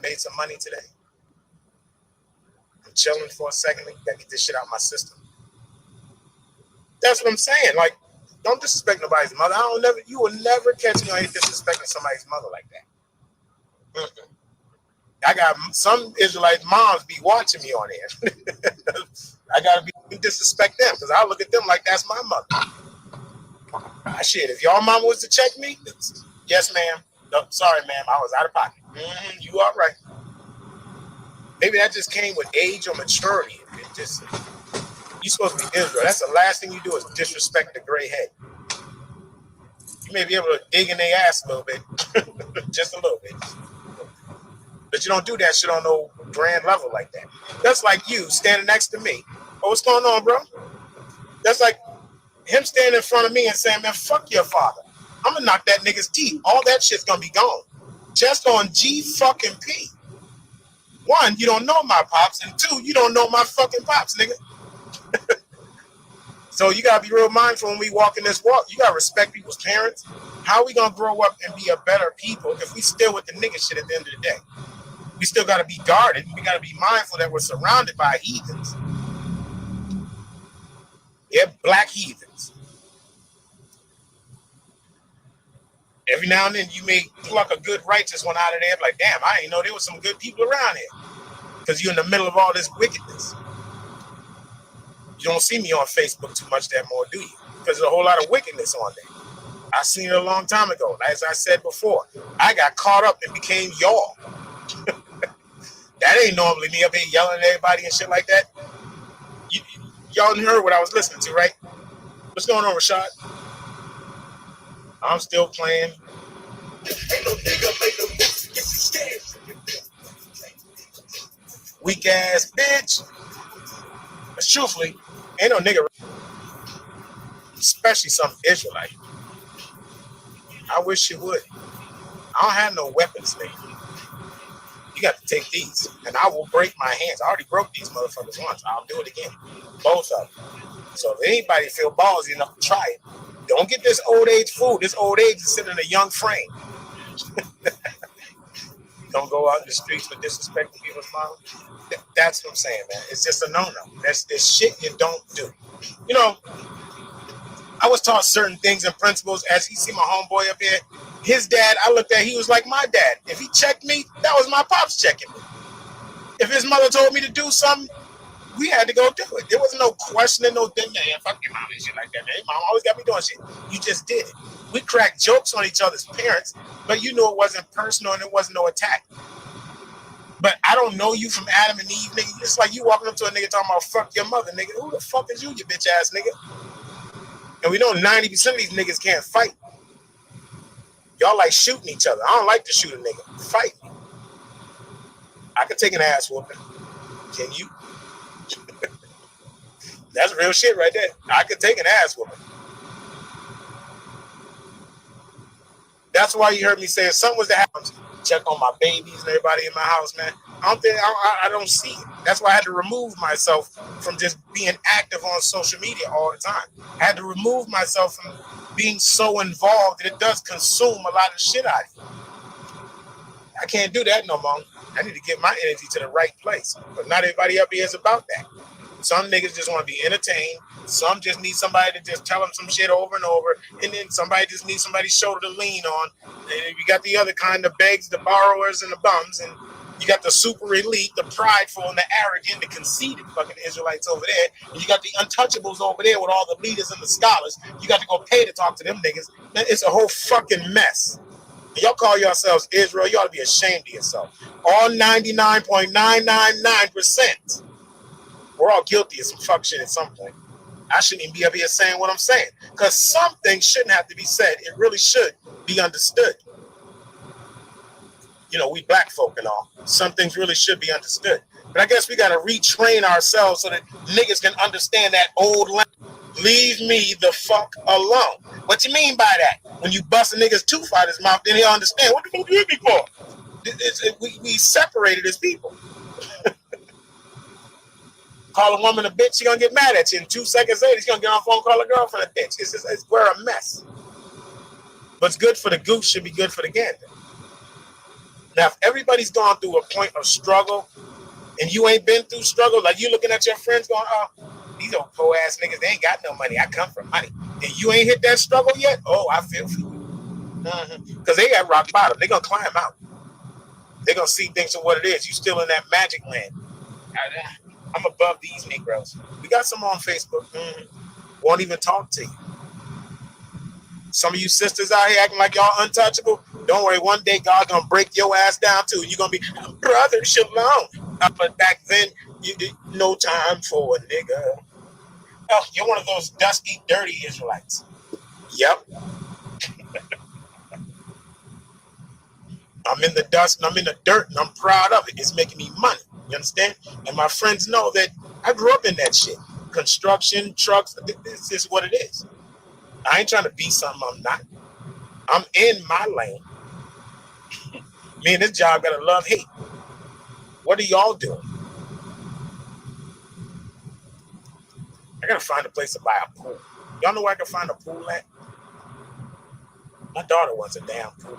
made some money today. I'm chilling for a second. Gotta get this shit out of my system. That's what I'm saying. Like, don't disrespect nobody's mother. You will never catch me on here disrespecting somebody's mother like that. Mm-mm. I got some Israelite moms be watching me on here. I gotta be disrespect them because I look at them like that's my mother. Shit, if y'all mama was to check me, yes, ma'am. No, sorry, ma'am. I was out of pocket. You all right? Maybe that just came with age or maturity. It just you supposed to be Israel. That's the last thing you do is disrespect the gray head. You may be able to dig in their ass a little bit, just a little bit. But you don't do that shit on no grand level like that. That's like you standing next to me. Oh, what's going on, bro? That's like him standing in front of me and saying, man, fuck your father. I'm going to knock that nigga's teeth. All that shit's going to be gone. Just on G fucking P. One, you don't know my pops. And two, you don't know my fucking pops, nigga. So you got to be real mindful when we walk in this walk. You got to respect people's parents. How are we going to grow up and be a better people if we still with the nigga shit at the end of the day? We still got to be guarded. We got to be mindful that we're surrounded by heathens. Yeah, black heathens. Every now and then you may pluck a good righteous one out of there. Like, damn, I didn't know there was some good people around here. Because you're in the middle of all this wickedness. You don't see me on Facebook too much that more, do you? Because there's a whole lot of wickedness on there. I seen it a long time ago. As I said before, I got caught up and became y'all. That ain't normally me up here yelling at everybody and shit like that. Y'all heard what I was listening to, right? What's going on, Rashad? I'm still playing. Weak ass bitch. But truthfully, ain't no nigga, especially some Israelite. I wish you would. I don't have no weapons, nigga. You got to take these, and I will break my hands. I already broke these motherfuckers once. I'll do it again. Both of them. So if anybody feel ballsy enough to try it, don't get this old age food. This old age is sitting in a young frame. Don't go out in the streets with disrespecting people's mom. That's what I'm saying, man. It's just a no-no. That's shit you don't do. You know, I was taught certain things and principles. As you see my homeboy up here, his dad, I looked at, he was like my dad. If he checked me, that was my pops checking me. If his mother told me to do something, we had to go do it. There was no questioning, no thing. Yeah, fuck your mom and shit like that, man. Mom always got me doing shit. You just did it. We cracked jokes on each other's parents, but you knew it wasn't personal and it wasn't no attack. But I don't know you from Adam and Eve, nigga. It's like you walking up to a nigga talking about fuck your mother, nigga. Who the fuck is you bitch ass nigga? And we know 90% of these niggas can't fight. Y'all like shooting each other. I don't like to shoot a nigga. Fight me. I could take an ass whooping. Can you? That's real shit right there. I could take an ass whooping. That's why you heard me say if something was to happen, check on my babies and everybody in my house, man. I don't see it. That's why I had to remove myself from just being active on social media all the time. I had to remove myself from being so involved that it does consume a lot of shit out of you. I can't do that no more. I need to get my energy to the right place. But not everybody up here is about that. Some niggas just want to be entertained. Some just need somebody to just tell them some shit over and over. And then somebody just needs somebody's shoulder to lean on. And you got the other kind of begs, the borrowers and the bums. And you got the super elite, the prideful and the arrogant, the conceited fucking Israelites over there. And you got the untouchables over there with all the leaders and the scholars. You got to go pay to talk to them niggas. Man, it's a whole fucking mess. And y'all call yourselves Israel. You ought to be ashamed of yourself. All 99.999%. We're all guilty of some fuck shit at some point. I shouldn't even be up here saying what I'm saying. Because some things shouldn't have to be said. It really should be understood. You know, we black folk and all. Some things really should be understood. But I guess we got to retrain ourselves so that niggas can understand that old language. Leave me the fuck alone. What you mean by that? When you bust a nigga's tooth out his mouth, then he'll understand. What the fuck do you hit me for? We separated as people. Call a woman a bitch, she's gonna get mad at you. And 2 seconds later, she's gonna get on the phone, call a girlfriend a bitch. We're a mess. What's good for the goose should be good for the gander. Now, if everybody's gone through a point of struggle and you ain't been through struggle, like you looking at your friends going, oh, these old poor ass niggas, they ain't got no money. I come from money. And you ain't hit that struggle yet? Oh, I feel for you. Because they at rock bottom. They're going to climb out. They're going to see things for what it is. You still in that magic land. I'm above these Negroes. We got some on Facebook. Won't even talk to you. Some of you sisters out here acting like y'all untouchable. Don't worry, one day God gonna break your ass down too. You're gonna be brother shalom. But back then, no time for a nigga. Oh, you're one of those dusty, dirty Israelites. Yep. I'm in the dust and I'm in the dirt and I'm proud of it. It's making me money. You understand? And my friends know that I grew up in that shit. Construction, trucks, this is what it is. I ain't trying to be something I'm not. I'm in my lane. Me and this job got a love-hate. What are y'all doing? I gotta find a place to buy a pool. Y'all know where I can find a pool at? My daughter wants a damn pool.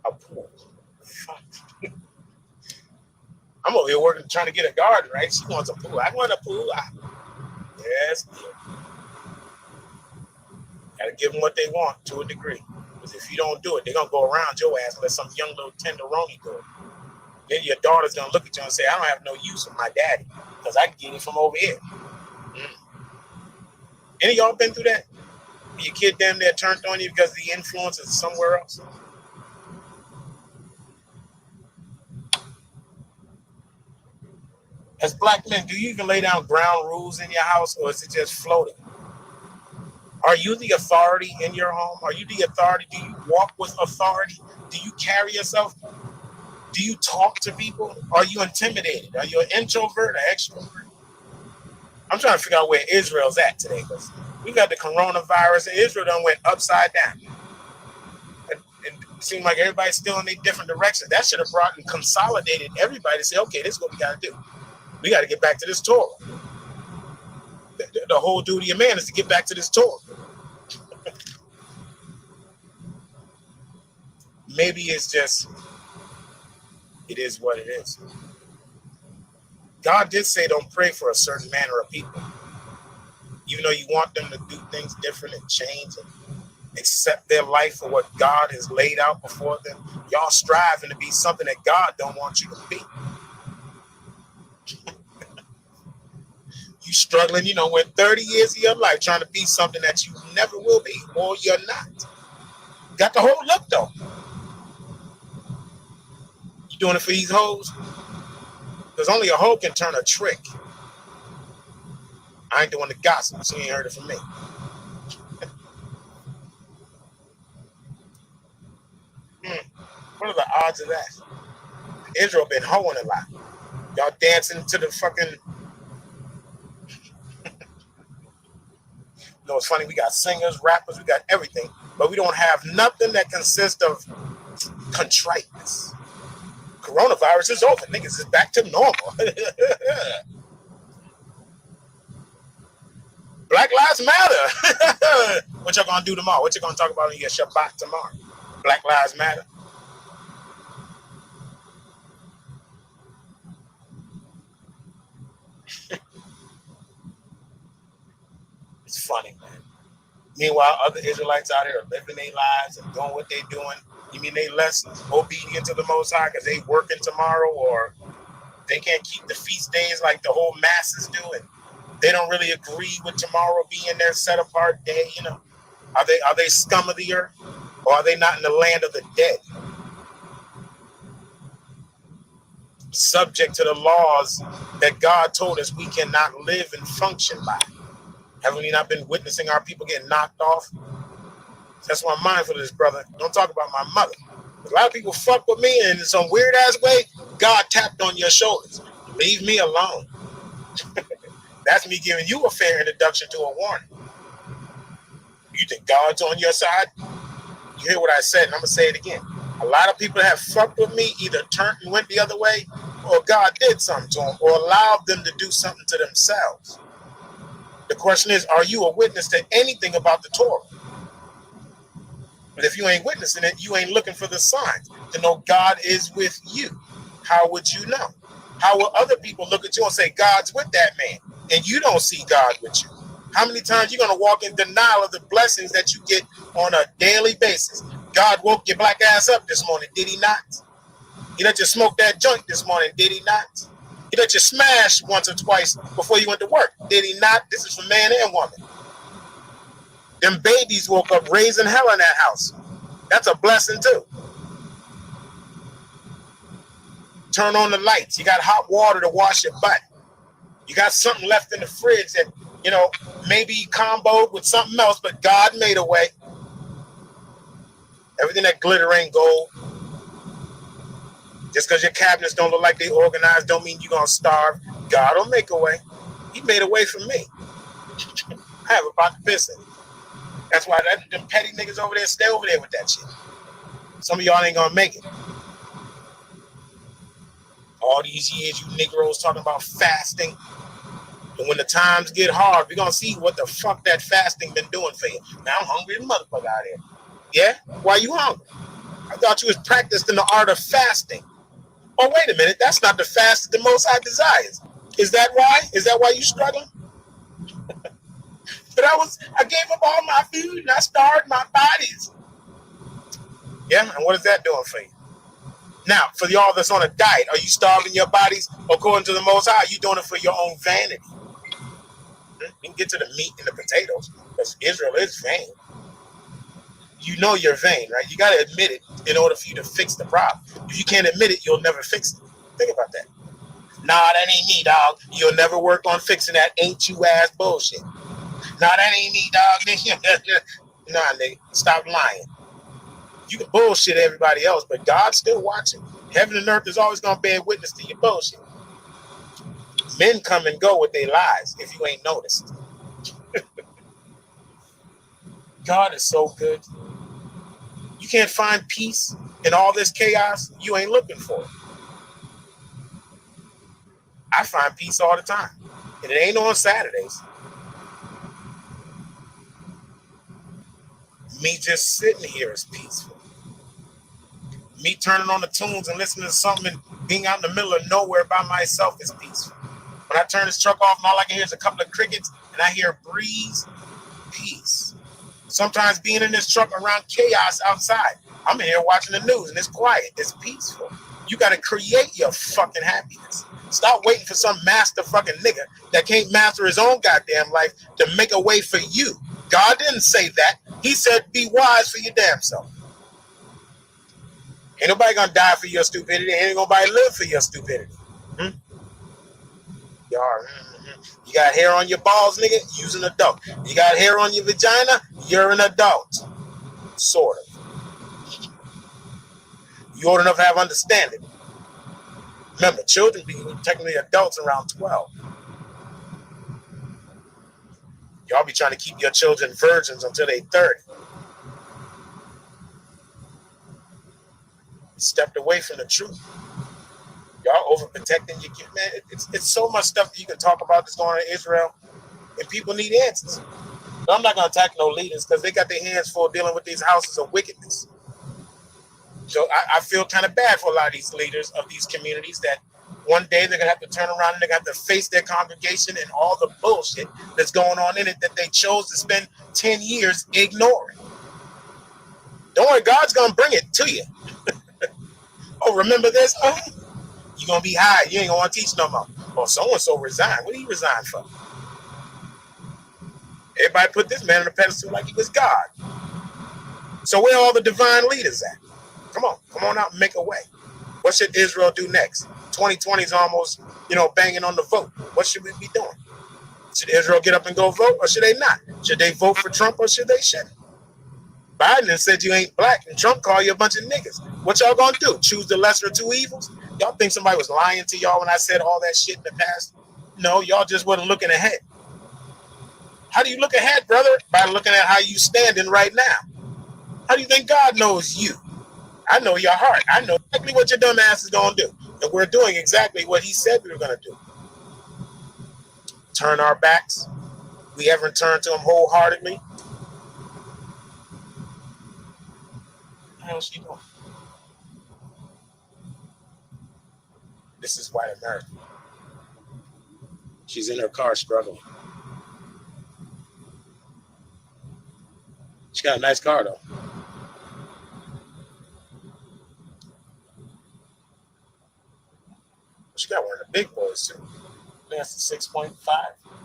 A pool. Fuck. I'm over here working, trying to get a garden, right? She wants a pool. I want a pool. Yes. Gotta give them what they want to a degree. Because if you don't do it, they're gonna go around your ass and let some young little tenderoni do it. Then your daughter's gonna look at you and say, I don't have no use for my daddy because I can get it from over here. Any of y'all been through that? Your kid damn near turned on you because the influence is somewhere else? As black men, do you even lay down ground rules in your house, or is it just floating? Are you the authority in your home? Are you the authority? Do you walk with authority? Do you carry yourself? Do you talk to people? Are you intimidated? Are you an introvert or extrovert? I'm trying to figure out where Israel's at today, because we got the coronavirus and Israel done went upside down. And it seemed like everybody's still in a different direction. That should have brought and consolidated everybody to say, okay, this is what we got to do. We got to get back to this Torah. The whole duty of man is to get back to this Torah. Maybe it's just, it is what it is. God did say don't pray for a certain manner of people. Even though you want them to do things different and change and accept their life for what God has laid out before them. Y'all striving to be something that God don't want you to be. You struggling, with 30 years of your life trying to be something that you never will be, or you're not. Got the whole look though. You doing it for these hoes? Because only a hoe can turn a trick. I ain't doing the gossip, so you ain't heard it from me. What are the odds of that? Israel been hoeing a lot. Y'all dancing to the fucking... It's funny, we got singers, rappers, we got everything, but we don't have nothing that consists of contriteness. Coronavirus is over. Niggas is back to normal. Black Lives Matter. What y'all gonna do tomorrow? What you gonna talk about in your Shabbat tomorrow? Black Lives Matter. It's funny, man. Meanwhile, other Israelites out here are living their lives and doing what they're doing. You mean they less obedient to the Most High because they working tomorrow, or they can't keep the feast days like the whole masses do, and they don't really agree with tomorrow being their set apart day? Are they scum of the earth, or are they not in the land of the dead, subject to the laws that God told us we cannot live and function by? Haven't we not been witnessing our people getting knocked off? That's why I'm mindful of this, brother. Don't talk about my mother. A lot of people fuck with me, and in some weird ass way, God tapped on your shoulders. Leave me alone. That's me giving you a fair introduction to a warning. You think God's on your side? You hear what I said, and I'm going to say it again. A lot of people that have fucked with me either turned and went the other way, or God did something to them, or allowed them to do something to themselves. The question is, are you a witness to anything about the Torah? But if you ain't witnessing it, you ain't looking for the signs to know God is with you. How would you know? How will other people look at you and say God's with that man and you don't see God with you? How many times you going to walk in denial of the blessings that you get on a daily basis? God woke your black ass up this morning, did he not? He let you smoke that joint this morning, did he not? He let you smash once or twice before you went to work, did he not? This is for man and woman. Them babies woke up raising hell in that house. That's a blessing too. Turn on the lights. You got hot water to wash your butt. You got something left in the fridge that, you know, maybe comboed with something else, but God made a way. Everything that glitter ain't gold. Just because your cabinets don't look like they organized don't mean you're going to starve. God will make a way. He made a way for me. I have about to piss in. That's why them petty niggas over there stay over there with that shit. Some of y'all ain't going to make it. All these years, you Negroes talking about fasting. And when the times get hard, we're going to see what the fuck that fasting been doing for you. Now, I'm hungry as a motherfucker out here. Yeah? Why you hungry? I thought you was practiced in the art of fasting. Oh, wait a minute. That's not the fast that the Most High desires. Is that why? Is that why you struggling? But I gave up all my food and I starved my bodies. Yeah? And what is that doing for you? Now, for y'all that's on a diet, are you starving your bodies according to the Most High? Are you doing it for your own vanity? You can get to the meat and the potatoes because Israel is vain. You know you're vain, right? You got to admit it in order for you to fix the problem. If you can't admit it, you'll never fix it. Think about that. Nah, that ain't me, dog. You'll never work on fixing that ain't you ass bullshit. Nah, that ain't me, dog. Nah, nigga, stop lying. You can bullshit everybody else, but God's still watching. Heaven and earth is always going to bear witness to your bullshit. Men come and go with their lies if you ain't noticed. God is so good. You can't find peace in all this chaos. You ain't looking for it. I find peace all the time. And it ain't on Saturdays. Me just sitting here is peaceful. Me turning on the tunes and listening to something and being out in the middle of nowhere by myself is peaceful. When I turn this truck off and all I can hear is a couple of crickets and I hear a breeze, peace. Sometimes being in this truck around chaos outside, I'm in here watching the news and it's quiet. It's peaceful. You got to create your fucking happiness. Stop waiting for some master fucking nigga that can't master his own goddamn life to make a way for you. God didn't say that. He said, be wise for your damn self. Ain't nobody gonna die for your stupidity. Ain't nobody live for your stupidity. You got hair on your balls, nigga? Use an adult. You got hair on your vagina? You're an adult. Sort of. You old enough to have understanding. Remember, children be technically adults around 12. Y'all be trying to keep your children virgins until they 30. Stepped away from the truth. Y'all overprotecting your kid, man. It's so much stuff that you can talk about that's going on in Israel, and people need answers. But I'm not going to attack no leaders because they got their hands full dealing with these houses of wickedness. So I feel kind of bad for a lot of these leaders of these communities that one day they're going to have to turn around and they're going to have to face their congregation and all the bullshit that's going on in it that they chose to spend 10 years ignoring. Don't worry, God's going to bring it to you. Oh, remember this? Oh, you're going to be high. You ain't going to want to teach no more. Oh, so-and-so resigned. What did he resign for? Everybody put this man on a pedestal like he was God. So where are all the divine leaders at? Come on out and make a way. What should Israel do next? 2020 is almost, banging on the vote. What should we be doing? Should Israel get up and go vote or should they not? Should they vote for Trump or should they shouldn't? Biden said you ain't black and Trump called you a bunch of niggas. What y'all gonna do? Choose the lesser of two evils? Y'all think somebody was lying to y'all when I said all that shit in the past? No, y'all just wasn't looking ahead. How do you look ahead, brother? By looking at how you standing right now. How do you think God knows you? I know your heart. I know exactly what your dumb ass is going to do. And we're doing exactly what he said we were going to do. Turn our backs. We haven't turned to him wholeheartedly. hell is she doing? This is white America. She's in her car struggling. She got a nice car, though. She got one of the big boys, too. That's the 6.5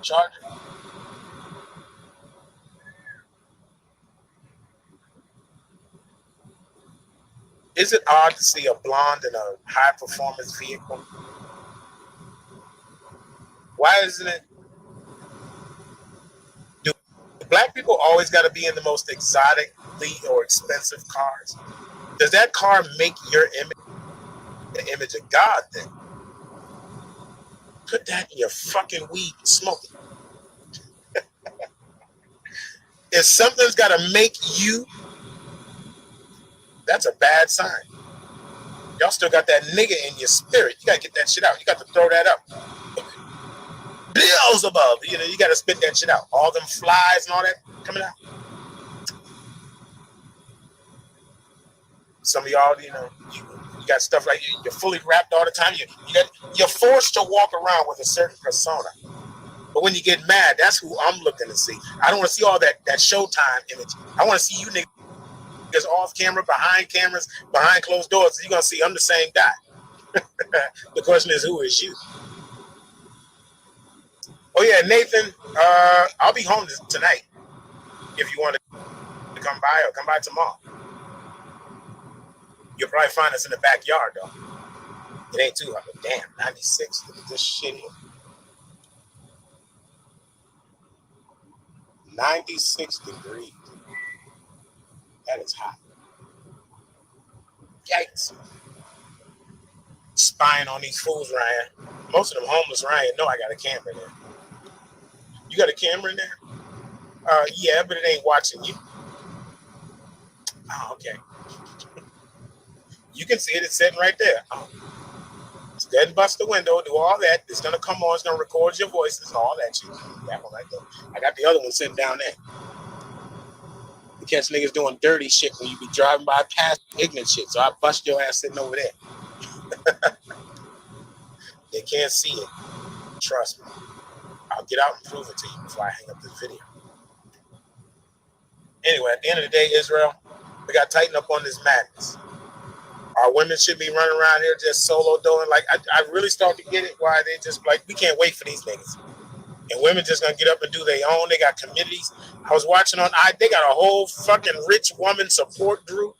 Charger. Is it odd to see a blonde in a high-performance vehicle? Why isn't it? Do black people always got to be in the most exotically or expensive cars? Does that car make your image the image of God then? Put that in your fucking weed and smoke it. If something's got to make you, that's a bad sign. Y'all still got that nigga in your spirit. You got to get that shit out. You got to throw that up. Bills above. You know, you got to spit that shit out. All them flies and all that coming out. Some of y'all, you know, you got stuff like you're fully wrapped all the time. You're forced to walk around with a certain persona. But when you get mad, that's who I'm looking to see. I don't want to see all that Showtime image. I want to see you niggas off camera, behind cameras, behind closed doors. You're going to see I'm the same guy. The question is, who is you? Oh, yeah, Nathan, I'll be home tonight if you want to come by or come by tomorrow. You'll probably find us in the backyard, though. It ain't too hot. Damn, 96. Look at this shit here. 96 degrees. That is hot. Yikes. Spying on these fools, Ryan. Most of them homeless, Ryan. No, I got a camera there. You got a camera in there? Yeah, but it ain't watching you. Oh, okay. You can see it. It's sitting right there. Oh. It's go ahead and bust the window, do all that. It's going to come on. It's going to record your voices and all that shit. That one right there. I got the other one sitting down there. You catch niggas doing dirty shit when you be driving by past ignorant shit. So I bust your ass sitting over there. They can't see it. Trust me. I'll get out and prove it to you before I hang up this video. Anyway, at the end of the day, Israel, we got to tighten up on this madness. Our women should be running around here just solo doing. Like, I really start to get it why they just like, we can't wait for these niggas. And women just going to get up and do their own. They got communities. I was watching they got a whole fucking rich woman support group.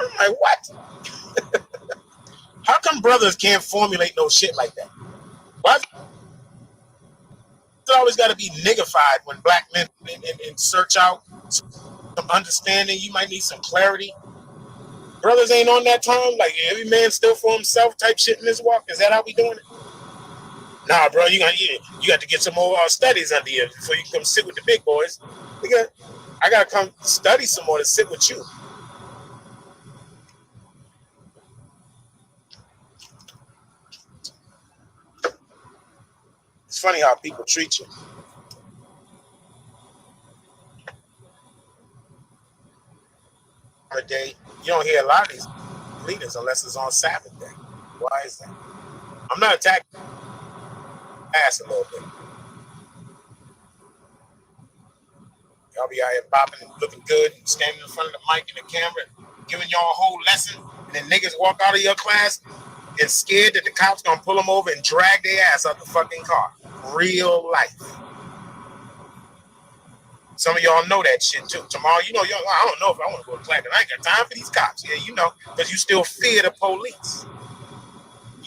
I'm like, what? How come brothers can't formulate no shit like that? Why is it always got to be niggified when black men in search out some understanding? You might need some clarity. Brothers ain't on that time. Like every man still for himself type shit in this walk. Is that how we doing it? Nah, bro, you got to get some more studies under you before you come sit with the big boys. I got to come study some more to sit with you. It's funny how people treat you. A day, you don't hear a lot of these leaders unless it's on Sabbath day. Why is that? I'm not attacking ass a little bit. Y'all be out here bopping and looking good and standing in front of the mic and the camera and giving y'all a whole lesson, and then niggas walk out of your class and scared that the cops gonna pull them over and drag their ass out the fucking car. Real life. Some of y'all know that shit too. Tomorrow, I don't know if I want to go to class. I ain't got time for these cops. Yeah, you know, because you still fear the police.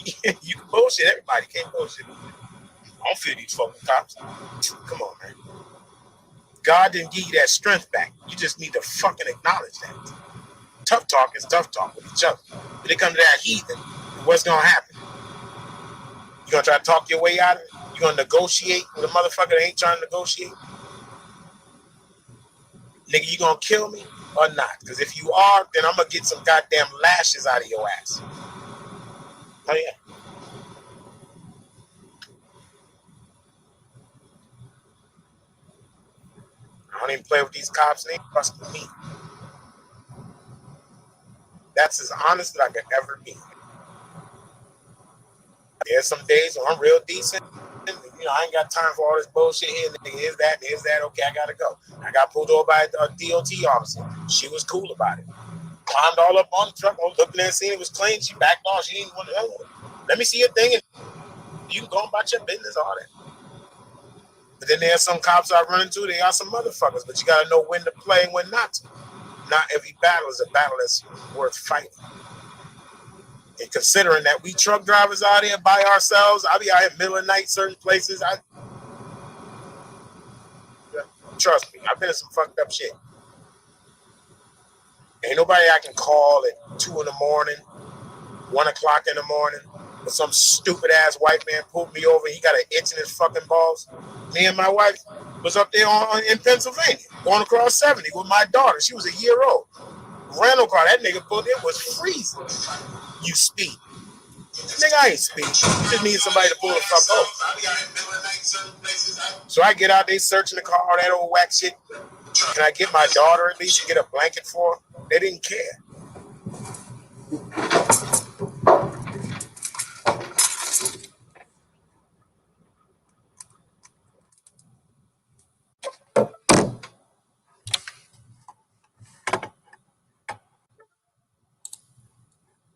You can bullshit. Everybody can't bullshit. I don't fear these fucking cops. Come on, man. God didn't give you that strength back. You just need to fucking acknowledge that. Tough talk is tough talk with each other. When it comes to that heathen, what's going to happen? You going to try to talk your way out of it? You going to negotiate with a motherfucker that ain't trying to negotiate? Nigga, you going to kill me or not? Because if you are, then I'm going to get some goddamn lashes out of your ass. Oh, yeah. I don't even play with these cops. They busting me. That's as honest as I could ever be. There's some days when I'm real decent. You know, I ain't got time for all this bullshit here. Here's that. Okay, I gotta go. I got pulled over by a DOT officer. She was cool about it. Climbed all up on the truck, looking at the scene, it was clean. She backed off. She didn't want to. Let me see your thing, and you can go about your business, all that. But then there's some cops I run into. They are some motherfuckers, but you gotta know when to play and when not to. Not every battle is a battle that's worth fighting. And considering that we truck drivers out here by ourselves, I be out here middle of the night, certain places. Trust me, I've been in some fucked up shit. Ain't nobody I can call at 2 in the morning, 1 o'clock in the morning, but some stupid ass white man pulled me over. He got an itch in his fucking balls. Me and my wife was up there in Pennsylvania, going across 70 with my daughter. She was a year old. Rental car, that nigga pulled in was freezing. You speed. Nigga, I ain't speed. You just need somebody to pull the fuck over. So I get out, they searching the car, all that old whack shit. Can I get my daughter at least to get a blanket for her? They didn't care.